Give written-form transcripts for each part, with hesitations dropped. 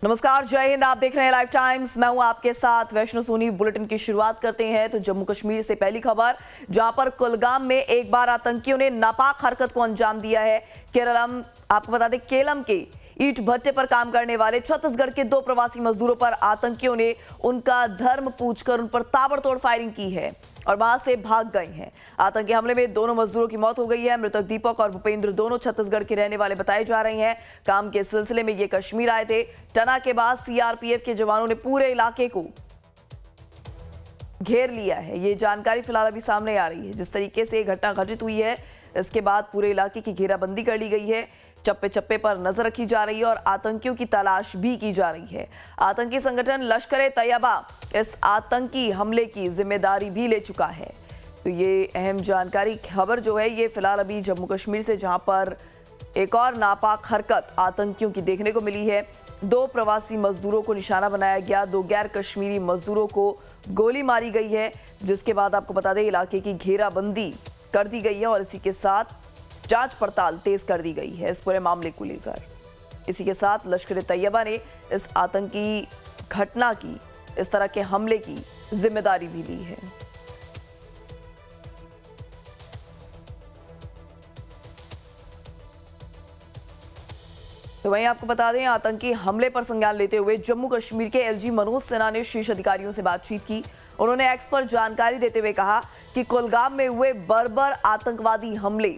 नमस्कार, जय हिंद। आप देख रहे हैं लाइव टाइम्स। मैं हूं आपके साथ वैष्णो सोनी। बुलेटिन की शुरुआत करते हैं तो जम्मू कश्मीर से पहली खबर, जहां पर कुलगाम में एक बार आतंकियों ने नापाक हरकत को अंजाम दिया है। केरलम, आपको बता दें, केलम के ईंट भट्टे पर काम करने वाले छत्तीसगढ़ के 2 प्रवासी मजदूरों पर आतंकियों ने उनका धर्म पूछकर उन पर ताबड़तोड़ फायरिंग की है और वहां से भाग गए हैं। आतंकी हमले में दोनों मजदूरों की मौत हो गई है। मृतक दीपक और भूपेंद्र दोनों छत्तीसगढ़ के रहने वाले बताए जा रहे हैं। काम के सिलसिले में ये कश्मीर आए थे। टना के बाद सीआरपीएफ के जवानों ने पूरे इलाके को घेर लिया है। ये जानकारी फिलहाल अभी सामने आ रही है। जिस तरीके से घटना घटित हुई है, इसके बाद पूरे इलाके की घेराबंदी कर ली गई है। चप्पे चप्पे पर नजर रखी जा रही है और आतंकियों की तलाश भी की जा रही है। आतंकी संगठन लश्कर-ए-तैयबा इस आतंकी हमले की जिम्मेदारी भी ले चुका है। तो ये अहम जानकारी, खबर जो है, ये फिलहाल अभी जम्मू कश्मीर से, जहां पर एक और नापाक हरकत आतंकियों की देखने को मिली है। 2 प्रवासी मजदूरों को निशाना बनाया गया। 2 गैर कश्मीरी मजदूरों को गोली मारी गई है, जिसके बाद आपको बता दें इलाके की घेराबंदी कर दी गई है और इसी के साथ जांच पड़ताल तेज कर दी गई है इस पूरे मामले को लेकर। इसी के साथ लश्कर-ए-तैयबा ने इस आतंकी घटना की, इस तरह के हमले की जिम्मेदारी भी ली है। तो वहीं आपको बता दें, आतंकी हमले पर संज्ञान लेते हुए जम्मू कश्मीर के एलजी मनोज सिन्हा ने शीर्ष अधिकारियों से बातचीत की। उन्होंने एक्स पर जानकारी देते हुए कहा कि कुलगाम में हुए बर्बर आतंकवादी हमले,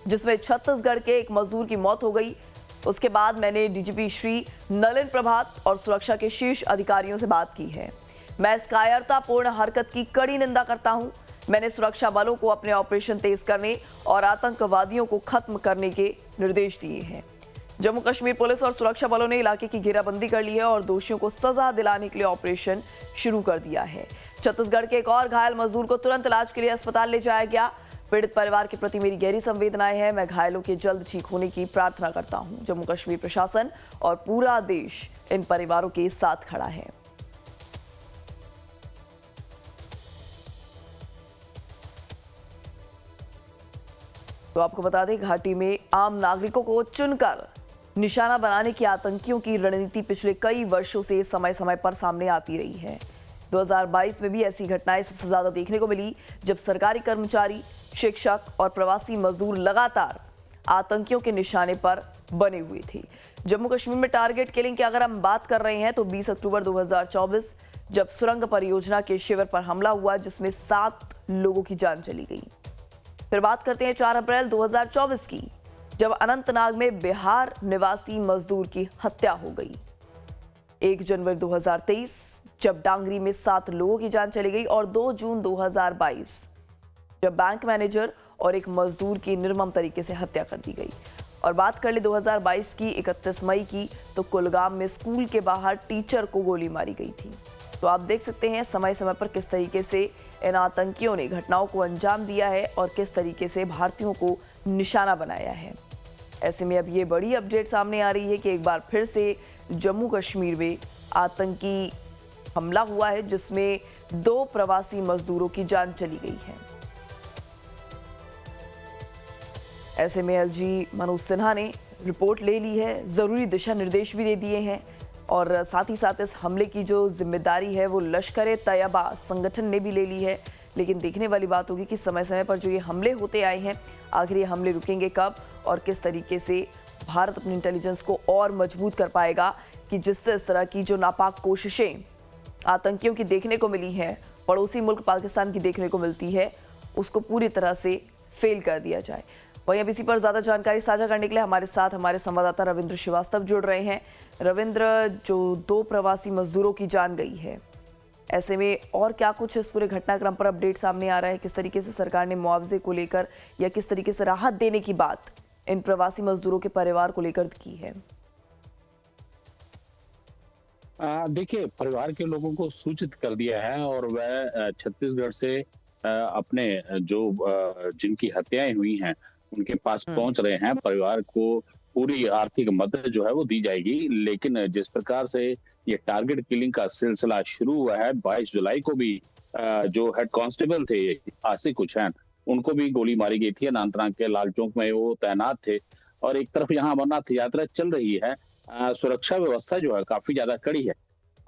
जिसमें छत्तीसगढ़ के एक मजदूर की मौत हो गई, उसके बाद मैंने डीजीपी श्री नलिन प्रभात और सुरक्षा के शीर्ष अधिकारियों से बात की है। मैं इस कायरतापूर्ण हरकत की कड़ी निंदा करता हूं। मैंने सुरक्षा बलों को अपने ऑपरेशन तेज करने और आतंकवादियों को खत्म करने के निर्देश दिए हैं। जम्मू कश्मीर पुलिस और सुरक्षा बलों ने इलाके की घेराबंदी कर ली है और दोषियों को सजा दिलाने के लिए ऑपरेशन शुरू कर दिया है। छत्तीसगढ़ के एक और घायल मजदूर को तुरंत इलाज के लिए अस्पताल ले जाया गया। पीड़ित परिवार के प्रति मेरी गहरी संवेदनाएं हैं। मैं घायलों के जल्द ठीक होने की प्रार्थना करता हूं। जम्मू कश्मीर प्रशासन और पूरा देश इन परिवारों के साथ खड़ा है। तो आपको बता दें, घाटी में आम नागरिकों को चुनकर निशाना बनाने की आतंकियों की रणनीति पिछले कई वर्षों से समय समय पर सामने आती रही है। 2022 में भी ऐसी घटनाएं सबसे ज्यादा देखने को मिली, जब सरकारी कर्मचारी, शिक्षक और प्रवासी मजदूर लगातार आतंकियों के निशाने पर बने हुए थे। जम्मू कश्मीर में टारगेट किलिंग की अगर हम बात कर रहे हैं तो 20 अक्टूबर 2024 जब सुरंग परियोजना के शिविर पर हमला हुआ, जिसमें 7 लोगों की जान चली गई। फिर बात करते हैं 4 अप्रैल 2024 की, जब अनंतनाग में बिहार निवासी मजदूर की हत्या हो गई। 1 जनवरी 2023 जब डांगरी में 7 लोगों की जान चली गई और 2 जून 2022 जब बैंक मैनेजर और एक मजदूर की निर्मम तरीके से हत्या कर दी गई। और बात कर ले 2022 की 31 मई की, तो कुलगाम में स्कूल के बाहर टीचर को गोली मारी गई थी। तो आप देख सकते हैं समय समय पर किस तरीके से इन आतंकियों ने घटनाओं को अंजाम दिया है और किस तरीके से भारतीयों को निशाना बनाया है। ऐसे में अब ये बड़ी अपडेट सामने आ रही है कि एक बार फिर से जम्मू कश्मीर में आतंकी हमला हुआ है, जिसमें 2 प्रवासी मजदूरों की जान चली गई है। ऐसे में एलजी मनोज सिन्हा ने रिपोर्ट ले ली है, जरूरी दिशा निर्देश भी दे दिए हैं और साथ ही साथ इस हमले की जो जिम्मेदारी है वो लश्कर-ए-तैयबा संगठन ने भी ले ली है। लेकिन देखने वाली बात होगी कि समय समय पर जो ये हमले होते आए हैं, आखिर ये हमले रुकेंगे कब और किस तरीके से भारत अपनी इंटेलिजेंस को और मजबूत कर पाएगा कि जिससे इस तरह की जो नापाक कोशिशें आतंकियों की देखने को मिली हैं, पड़ोसी मुल्क पाकिस्तान की देखने को मिलती है, उसको पूरी तरह से फेल कर दिया जाए। वहीं अब इसी पर ज्यादा जानकारी साझा करने के लिए हमारे साथ हमारे संवाददाता रविंद्र श्रीवास्तव जुड़ रहे हैं। रविंद्र, जो 2 प्रवासी मजदूरों की जान गई है, ऐसे में और क्या कुछ इस पूरे घटनाक्रम पर अपडेट सामने आ रहा है? किस तरीके से सरकार ने मुआवजे को लेकर या किस तरीके से राहत देने की बात इन प्रवासी मजदूरों के परिवार को लेकर की है? देखिए, परिवार के लोगों को सूचित कर दिया है और वह छत्तीसगढ़ से अपने जो जिनकी हत्याएं हुई हैं उनके पास हम्म। पहुंच रहे हैं। परिवार को पूरी आर्थिक मदद जो है वो दी जाएगी। लेकिन जिस प्रकार से ये टारगेट किलिंग का सिलसिला शुरू हुआ है, 22 जुलाई को भी जो हेड कांस्टेबल थे आसिक हुसैन, उनको भी गोली मारी गई थी। अनंतनाग के लाल चौक में वो तैनात थे और एक तरफ यहाँ अमरनाथ यात्रा चल रही है, सुरक्षा व्यवस्था जो है काफी ज्यादा कड़ी है।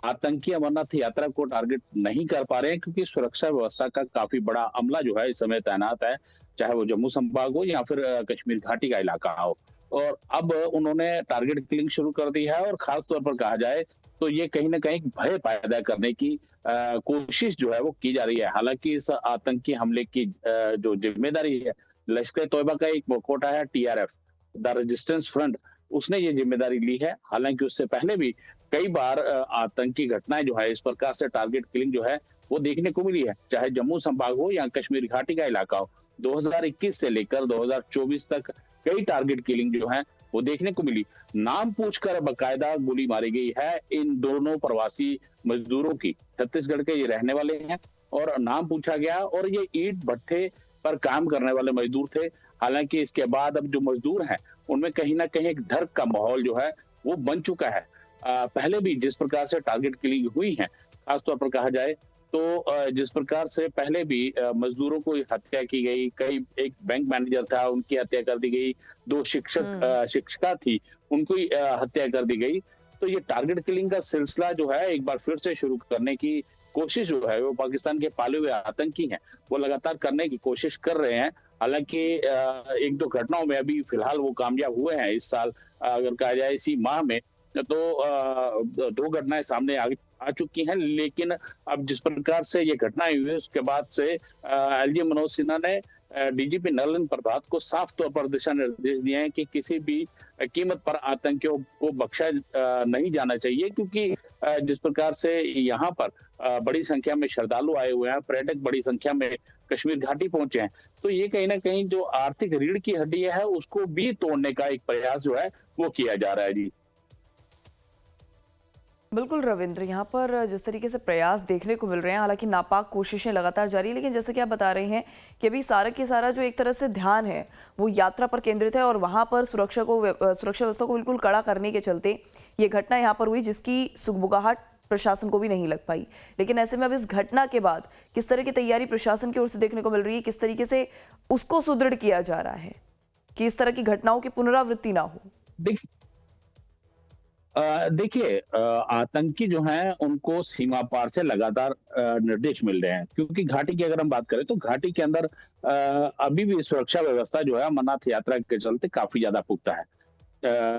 आतंकी अमरनाथ यात्रा को टारगेट नहीं कर पा रहे हैं क्योंकि सुरक्षा व्यवस्था का काफी बड़ा अमला जो है इस समय तैनात है, चाहे वो जम्मू संभाग हो या फिर कश्मीर घाटी का इलाका हो। और अब उन्होंने टारगेट किलिंग शुरू कर दी है और खास तौर पर कहा जाए तो ये कहीं ना कहीं भय पैदा करने की कोशिश जो है वो की जा रही है। हालांकि इस आतंकी हमले की जो जिम्मेदारी है, लश्कर तोयबा का एक मुखौटा है टीआरएफ, द रेजिस्टेंस फ्रंट, उसने ये जिम्मेदारी ली है। हालांकि उससे पहले भी कई बार आतंकी घटनाएं जो है इस प्रकार से टारगेट किलिंग जो है वो देखने को मिली है, चाहे जम्मू संभाग हो या कश्मीर घाटी का इलाका हो। 2021 से लेकर 2024 तक कई टारगेट किलिंग जो है वो देखने को मिली। नाम पूछकर बकायदा गोली मारी गई है इन दोनों प्रवासी मजदूरों की। छत्तीसगढ़ के ये रहने वाले हैं और नाम पूछा गया और ये ईंट भट्ठे पर काम करने वाले मजदूर थे। हालांकि इसके बाद अब जो मजदूर हैं उनमें कहीं ना कहीं एक डर का माहौल जो है वो बन चुका है। पहले भी जिस प्रकार से टारगेट किलिंग हुई है, खासतौर पर कहा जाए तो जिस प्रकार से पहले भी मजदूरों को हत्या की गई, कई एक बैंक मैनेजर था उनकी हत्या कर दी गई, दो शिक्षिका थी उनको हत्या कर दी गई। तो ये टारगेट किलिंग का सिलसिला जो है एक बार फिर से शुरू करने की कोशिश जो है वो पाकिस्तान के पाले हुए आतंकी हैं वो लगातार करने की कोशिश कर रहे हैं। हालांकि एक दो घटनाओं में अभी फिलहाल वो कामयाब हुए हैं इस साल, अगर कहा जाए इसी माह में तो दो घटनाएं सामने आ चुकी हैं। लेकिन अब जिस प्रकार से ये घटनाएं हुई उसके बाद से एलजी मनोज सिन्हा ने डीजीपी नलिन प्रभात को साफ तौर पर दिशा निर्देश दिए हैं कि किसी भी कीमत पर आतंकियों को बख्शा नहीं जाना चाहिए, क्योंकि जिस प्रकार से यहाँ पर बड़ी संख्या में श्रद्धालु आए हुए हैं, पर्यटक बड़ी संख्या में कश्मीर घाटी पहुंचे हैं, तो ये कहीं ना कहीं जो आर्थिक रीढ़ की हड्डी है उसको भी तोड़ने का एक प्रयास जो है वो किया जा रहा है। जी बिल्कुल रविंद्र, यहाँ पर जिस तरीके से प्रयास देखने को मिल रहे हैं, हालांकि नापाक कोशिशें लगातार जारी है, लेकिन जैसे कि आप बता रहे हैं कि अभी सारा के सारा जो एक तरह से ध्यान है वो यात्रा पर केंद्रित है और वहाँ पर सुरक्षा व्यवस्था को बिल्कुल कड़ा करने के चलते ये घटना यहाँ पर हुई, जिसकी सुगबुगाहट प्रशासन को भी नहीं लग पाई। लेकिन ऐसे में अब इस घटना के बाद किस तरह की तैयारी प्रशासन की ओर से देखने को मिल रही है, किस तरीके से उसको सुदृढ़ किया जा रहा है कि इस तरह की घटनाओं की पुनरावृत्ति ना हो? देखिए, आतंकी जो हैं उनको सीमा पार से लगातार निर्देश मिल रहे हैं, क्योंकि घाटी की अगर हम बात करें तो घाटी के अंदर अभी भी सुरक्षा व्यवस्था जो है अमरनाथ यात्रा के चलते काफी ज्यादा पुख्ता है।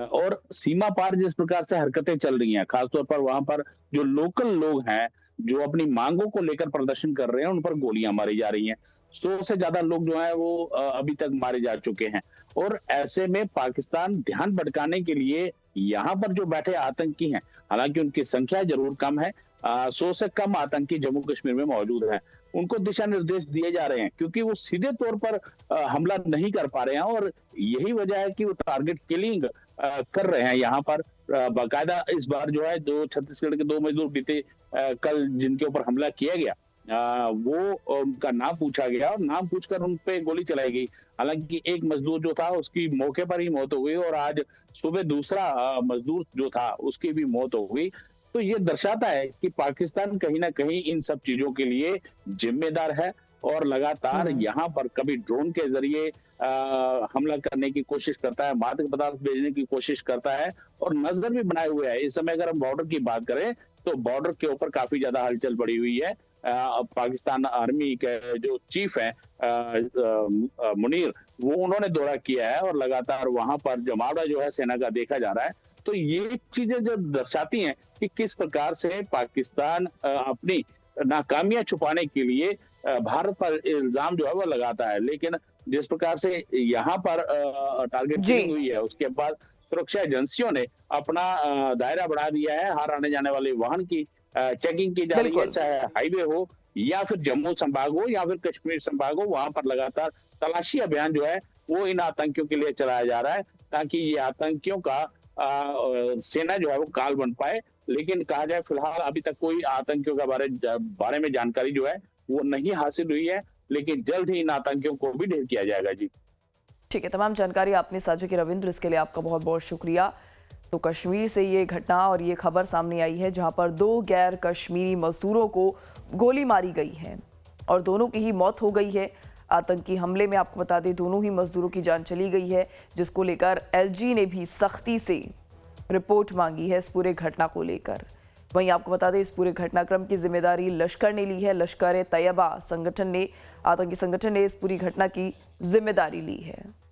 और सीमा पार जिस प्रकार से हरकतें चल रही हैं, खासतौर पर वहां पर जो लोकल लोग हैं जो अपनी मांगों को लेकर प्रदर्शन कर रहे हैं उन पर गोलियां मारी जा रही हैं। 100 से ज्यादा लोग जो है वो अभी तक मारे जा चुके हैं। और ऐसे में पाकिस्तान ध्यान भटकाने के लिए यहाँ पर जो बैठे आतंकी हैं, हालांकि उनकी संख्या जरूर कम है, 100 से कम आतंकी जम्मू कश्मीर में मौजूद हैं, उनको दिशा निर्देश दिए जा रहे हैं क्योंकि वो सीधे तौर पर हमला नहीं कर पा रहे हैं। और यही वजह है कि वो टारगेट किलिंग कर रहे हैं यहाँ पर। बाकायदा इस बार जो है दो छत्तीसगढ़ के दो मजदूर बीते कल जिनके ऊपर हमला किया गया, वो उनका नाम पूछा गया और नाम पूछकर उन पे गोली चलाई गई। हालांकि एक मजदूर जो था उसकी मौके पर ही मौत हो गई और आज सुबह दूसरा मजदूर जो था उसकी भी मौत हो गई। तो ये दर्शाता है कि पाकिस्तान कहीं ना कहीं इन सब चीजों के लिए जिम्मेदार है और लगातार यहाँ पर कभी ड्रोन के जरिए हमला करने की कोशिश करता है, मादक पदार्थ भेजने की कोशिश करता है और नजर भी बनाए हुए है। इस समय अगर हम बॉर्डर की बात करें तो बॉर्डर के ऊपर काफी ज्यादा हलचल बढ़ी हुई है। पाकिस्तान आर्मी के जो चीफ हैं मुनीर, वो उन्होंने दौरा किया है और लगातार वहां पर जमावड़ा जो है सेना का देखा जा रहा है। तो ये चीजें जब दर्शाती हैं कि किस प्रकार से पाकिस्तान अपनी नाकामियां छुपाने के लिए भारत पर इल्जाम जो है वो लगाता है। लेकिन जिस प्रकार से यहाँ पर टारगेट किलिंग हुई है उसके बाद सुरक्षा एजेंसियों ने अपना दायरा बढ़ा दिया है। हर आने जाने वाले वाहन की चेकिंग की जा रही है, चाहे हाईवे हो या फिर जम्मू संभाग हो या फिर कश्मीर संभाग हो, वहां पर लगातार तलाशी अभियान जो है वो इन आतंकियों के लिए चलाया जा रहा है ताकि ये आतंकियों का सेना जो है वो काल बन पाए। लेकिन कहा जाए फिलहाल अभी तक कोई आतंकियों के बारे में जानकारी जो है वो नहीं हासिल हुई है, लेकिन जल्द ही इन आतंकियों को भी ढेर किया जाएगा। जी ठीक है, तमाम जानकारी आपने साझा की रविंद्र, इसके लिए आपका बहुत बहुत शुक्रिया। तो कश्मीर से ये घटना और ये खबर सामने आई है जहां पर दो गैर कश्मीरी मजदूरों को गोली मारी गई है और दोनों की ही मौत हो गई है। आतंकी हमले में आपको बता दें दोनों ही मजदूरों की जान चली गई है, जिसको लेकर एलजी ने भी सख्ती से रिपोर्ट मांगी है इस पूरे घटना को लेकर। वहीं आपको बता दें, इस पूरे घटनाक्रम की जिम्मेदारी लश्कर ने ली है। लश्कर-ए-तैयबा संगठन ने, आतंकी संगठन ने इस पूरी घटना की जिम्मेदारी ली है।